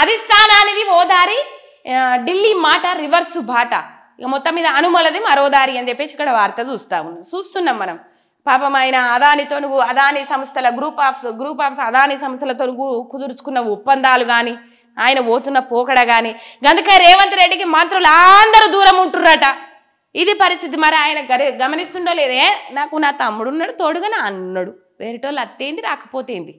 అధిష్టానానిది ఓ దారి, ఢిల్లీ మాట రివర్సు బాట. ఇక మొత్తం మీద అనుమలది మరో దారి అని చెప్పేసి ఇక్కడ వార్త చూస్తున్నాం మనం. పాపం ఆయన అదానితో అదాని సంస్థల గ్రూప్ ఆఫ్ అదాని సంస్థలతో కుదుర్చుకున్న ఒప్పందాలు కానీ, ఆయన పోతున్న పోకడ కానీ, గందుకే రేవంత్ రెడ్డికి మంత్రులు అందరూ దూరం ఉంటుర్రట. ఇది పరిస్థితి. మరి ఆయన గమనిస్తుండో లేదే, నాకు నా తమ్ముడు ఉన్నాడు, తోడుగా నా అన్నాడు, వేరేటోళ్ళు అత్తేంది రాకపోతేంది,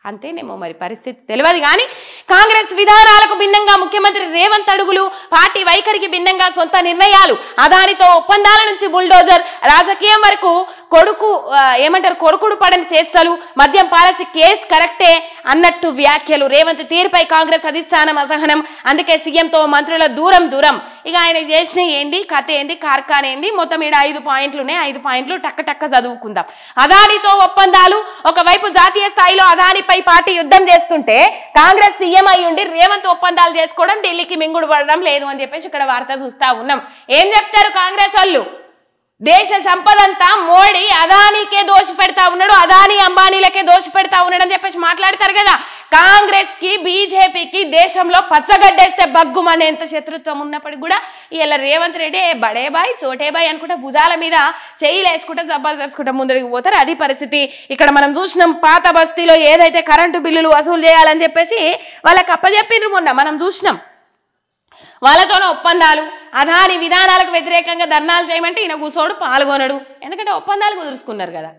అంతేనేమో మరి పరిస్థితి తెలియదు. కానీ కాంగ్రెస్ విధానాలకు భిన్నంగా ముఖ్యమంత్రి రేవంత్ అడుగులు, పార్టీ వైఖరికి భిన్నంగా సొంత నిర్ణయాలు, అదానితో ఒప్పందాల నుంచి బుల్డోజర్ రాజకీయం వరకు కొడుకుడు పడని చేస్తలు, మద్యం పాలసీ కేసు కరెక్టే అన్నట్టు వ్యాఖ్యలు. రేవంత్ తీరుపై కాంగ్రెస్ అధిష్టానం అసహనం. అందుకే సీఎంతో మంత్రుల దూరం. ఇక ఆయన చేసిన ఏంది, కథ ఏంది, కార్ఖాన ఏంది, మొత్తం ఈడ 5 పాయింట్లు ఉన్నాయి. 5 పాయింట్లు టక్క చదువుకుందాం. అదానితో ఒప్పందాలు. ఒకవైపు జాతీయ స్థాయిలో అదానిపై పార్టీ యుద్ధం చేస్తుంటే కాంగ్రెస్ సీఎం అయి ఉండి రేవంత్ ఒప్పందాలు చేసుకోవడం, ఢిల్లీకి మింగుడు పడడం లేదు అని చెప్పేసి ఇక్కడ వార్త చూస్తా ఉన్నాం. ఏం చెప్తారు కాంగ్రెస్ వాళ్ళు? దేశ సంపదంతా మోడీ అదానికే దోషి పెడతా ఉన్నాడు, అదాని అంబానీలకే దోషి పెడతా ఉన్నాడు అని చెప్పేసి మాట్లాడతారు కదా. కాంగ్రెస్ కి బీజేపీకి దేశంలో పచ్చగడ్డేస్తే బగ్గుమనేంత శత్రుత్వం ఉన్నప్పటికీ కూడా ఇలా రేవంత్ రెడ్డి బడే బాయ్ చోటే బాయ్ అనుకుంటా భుజాల మీద చెయ్యిలు వేసుకుంటా దెబ్బలు తెరుచుకుంటా ముందరికి పోతారు. అది పరిస్థితి. ఇక్కడ మనం చూసినాం, పాత బస్తీలో ఏదైతే కరెంటు బిల్లులు వసూలు చేయాలని చెప్పేసి వాళ్ళకి అప్పచెప్పిండ్రు మొన్న మనం చూసినాం. వాళ్ళతోనే ఒప్పందాలు, అదాని విధానాలకు వ్యతిరేకంగా ధర్నాలు చేయమంటే ఈయన కూర్చోడు, పాల్గొనడు. ఎందుకంటే ఒప్పందాలు కుదుర్చుకున్నారు కదా.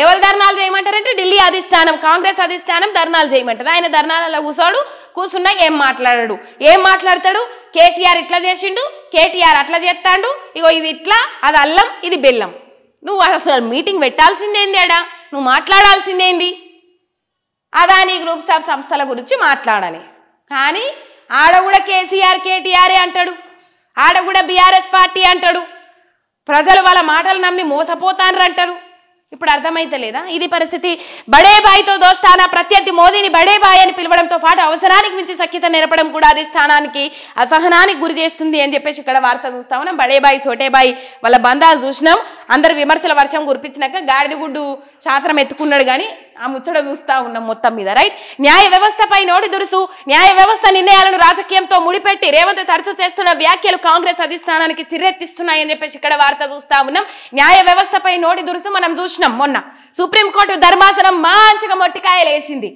ఎవరు ధర్నాలు చేయమంటారంటే ఢిల్లీ అధిష్టానం, కాంగ్రెస్ అధిష్టానం ధర్నాలు చేయమంటారు. ఆయన ధర్నాలలో కూర్చున్నా ఏం మాట్లాడతాడు? కేసీఆర్ ఇట్లా చేసిండు, కేటీఆర్ అట్లా చేస్తాడు, ఇగో ఇది ఇట్లా, అది అల్లం, ఇది బెల్లం. నువ్వు అసలు మీటింగ్ పెట్టాల్సిందేంది, ఆడ నువ్వు మాట్లాడాల్సిందేంది? అదాని గ్రూప్స్ ఆఫ్ సంస్థల గురించి మాట్లాడాలి. కానీ ఆడ కూడా కేసీఆర్ కేటీఆర్ అంటాడు, ఆడ కూడా బీఆర్ఎస్ పార్టీ అంటాడు. ప్రజలు వాళ్ళ మాటలు నమ్మి మోసపోతాన్రు అంటారు. ఇప్పుడు అర్థమైతే లేదా? ఇది పరిస్థితి. బడే బాయ్తో దోస్తానా, ప్రత్యర్థి మోదీని బడే బాయ్ అని పిలవడంతో పాటు అవసరానికి మించి సఖ్యత నెరపడం కూడా అధిష్టానానికి అసహనానికి గురి చేస్తుంది అని చెప్పేసి ఇక్కడ వార్త చూస్తా ఉన్నాం. బడే బాయ్ చోటే బాయ్ వాళ్ళ బంధాలు చూసినాం. అందరు విమర్శల వర్షం కురిపించినాక గాడిద గుడ్డు శాస్త్రం ఎత్తుకున్నాడు కానీ ఆ ముచ్చట చూస్తా ఉన్నాం మొత్తం మీద. రైట్. న్యాయ వ్యవస్థపై నోటి దురుసు, న్యాయ వ్యవస్థ నిర్ణయాలను రాజకీయంతో ముడిపెట్టి రేవంత్ తరచూ చేస్తున్న వ్యాఖ్యలు కాంగ్రెస్ అధిష్టానానికి చిర్రెత్తిస్తున్నాయని చెప్పేసి ఇక్కడ వార్త చూస్తా ఉన్నాం. న్యాయ వ్యవస్థపై నోటి దురుసు మనం చూసినాం. మొన్న సుప్రీంకోర్టు ధర్మాసనం మంచిగా మొట్టికాయలేసింది.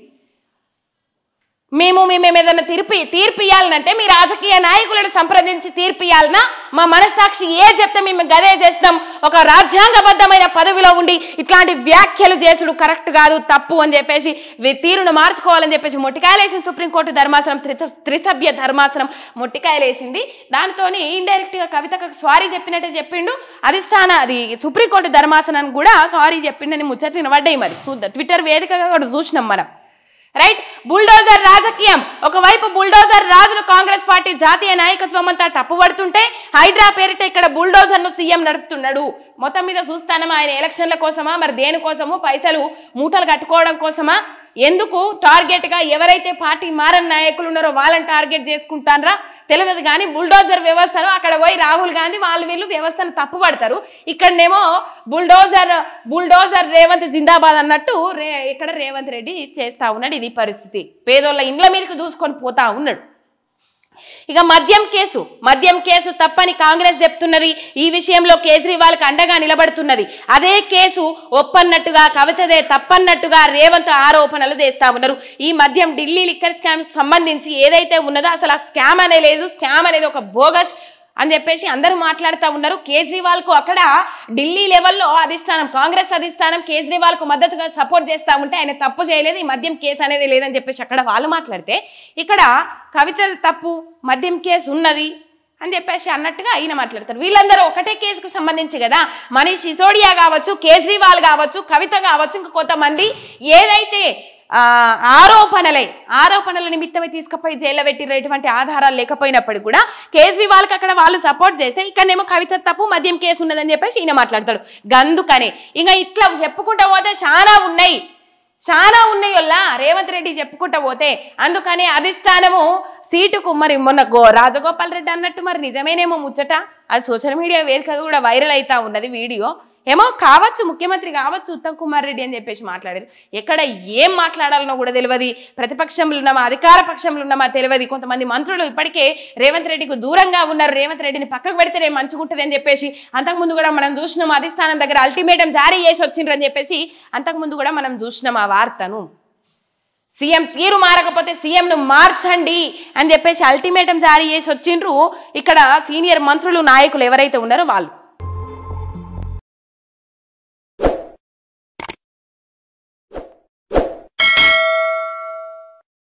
మేము ఏదైనా తీర్పు ఇవ్వాలనంటే మీ రాజకీయ నాయకులను సంప్రదించి తీర్పు ఇవ్వాలన్నా, మా మనస్సాక్షి ఏ చెప్తే మేము గదే చేస్తాం, ఒక రాజ్యాంగబద్ధమైన పదవిలో ఉండి ఇట్లాంటి వ్యాఖ్యలు చేసుడు కరెక్ట్ కాదు, తప్పు అని చెప్పేసి తీరును మార్చుకోవాలని చెప్పేసి మొట్టికాయలేసింది సుప్రీంకోర్టు ధర్మాసనం. త్రిసభ్య ధర్మాసనం మొట్టికాయలేసింది. దాంతో ఇండైరెక్ట్ గా కవితకు సారీ చెప్పినట్టే చెప్పిండు అది సుప్రీంకోర్టు ధర్మాసనాన్ని కూడా సారీ చెప్పిండని ముచ్చట వినబడ్డాయి. మరి ట్విట్టర్ వేదికగా కూడా చూసినాం మనం. రైట్. బుల్డోజర్ రాజకీయం. ఒకవైపు బుల్డోజర్ రాజును కాంగ్రెస్ పార్టీ జాతీయ నాయకత్వం అంతా తప్పుపడుతుంటే హైడ్రా పేరిట ఇక్కడ బుల్డోజర్ ను సీఎం నడుపుతున్నాడు. మొత్తం మీద చూస్తానమా ఆయన ఎలక్షన్ల కోసమా, మరి దేనికోసము, పైసలు మూటలు కట్టుకోవడం కోసమా, ఎందుకు టార్గెట్ గా ఎవరైతే పార్టీ మారని నాయకులు ఉన్నారో వాళ్ళని టార్గెట్ చేసుకుంటారా తెలియదు. కానీ బుల్డోజర్ వ్యవస్థను అక్కడ పోయి రాహుల్ గాంధీ వీళ్ళు వ్యవస్థను తప్పుపడతారు. ఇక్కడనేమో బుల్డోజర్ రేవంత్ జిందాబాద్ అన్నట్టు ఇక్కడ రేవంత్ రెడ్డి చేస్తా ఉన్నాడు. ఇది పరిస్థితి. పేదోళ్ళ ఇండ్ల మీదకి దూసుకొని పోతా ఉన్నాడు. ఇక మద్యం కేసు తప్పని కాంగ్రెస్ చెప్తున్నది. ఈ విషయంలో కేజ్రీవాల్ కి అండగా నిలబడుతున్నది. అదే కేసు ఒప్పన్నట్టుగా, కవితదే తప్పన్నట్టుగా రేవంత్ ఆరోపణలు చేస్తా ఉన్నారు. ఈ మద్యం ఢిల్లీ లిక్కర్ స్కామ్ సంబంధించి ఏదైతే ఉన్నదో అసలు ఆ స్కామ్ అనే లేదు, స్కామ్ అనేది ఒక బోగస్ అని చెప్పేసి అందరూ మాట్లాడుతూ ఉన్నారు. కేజ్రీవాల్ కు అక్కడ ఢిల్లీ లెవెల్లో అధిష్టానం, కాంగ్రెస్ అధిష్టానం కేజ్రీవాల్ కు మద్దతుగా సపోర్ట్ చేస్తూ ఉంటే ఆయన తప్పు చేయలేదు, ఈ మద్యం కేసు అనేది లేదని చెప్పేసి అక్కడ వాళ్ళు మాట్లాడితే ఇక్కడ కవిత తప్పు, మద్యం కేసు ఉన్నది అని చెప్పేసి అన్నట్టుగా ఆయన మాట్లాడతారు. వీళ్ళందరూ ఒకటే కేసుకు సంబంధించి కదా. మనీష్ సిసోడియా కావచ్చు, కేజ్రీవాల్ కావచ్చు, కవిత కావచ్చు, ఇంకా కొంతమంది ఏదైతే ఆరోపణల నిమిత్తమే తీసుకుపోయి జైల్లో పెట్టినటువంటి ఆధారాలు లేకపోయినప్పటికీ కూడా కేజ్రీవాల్కి అక్కడ వాళ్ళు సపోర్ట్ చేస్తే ఇక్కడనేమో కవిత తప్పు, మద్యం కేసు ఉన్నదని చెప్పేసి ఈయన మాట్లాడతాడు. గందుకనే ఇంకా ఇట్లా చెప్పుకుంటూ పోతే చాలా ఉన్నాయి రేవంత్ రెడ్డి చెప్పుకుంటూ పోతే. అందుకనే అధిష్టానము సీటుకు మరి మొన్న రాజగోపాల్ రెడ్డి అన్నట్టు మరి నిజమేనేమో ముచ్చట. అది సోషల్ మీడియా వేదికగా కూడా వైరల్ అవుతా ఉన్నది వీడియో. ఏమో కావచ్చు, ముఖ్యమంత్రి కావచ్చు ఉత్తమ్ కుమార్ రెడ్డి అని చెప్పేసి మాట్లాడారు. ఎక్కడ ఏం మాట్లాడాలనో కూడా తెలియదు. ప్రతిపక్షంలో ఉన్నామా అధికార పక్షంలో ఉన్నామా తెలియదు. కొంతమంది మంత్రులు ఇప్పటికే రేవంత్ రెడ్డికి దూరంగా ఉన్నారు. రేవంత్ రెడ్డిని పక్కకు పెడితేనే మంచిగుంటుంది అని చెప్పేసి అంతకుముందు కూడా మనం చూసినాం. అధిష్టానం దగ్గర అల్టిమేటం జారీ చేసి వచ్చిండ్రు అని చెప్పేసి అంతకుముందు కూడా మనం చూసినాం ఆ వార్తను. సీఎం తీరు మారకపోతే సీఎంను మార్చండి అని చెప్పేసి అల్టిమేటం జారీ చేసి వచ్చిండ్రు ఇక్కడ సీనియర్ మంత్రులు నాయకులు ఎవరైతే ఉన్నారో వాళ్ళు.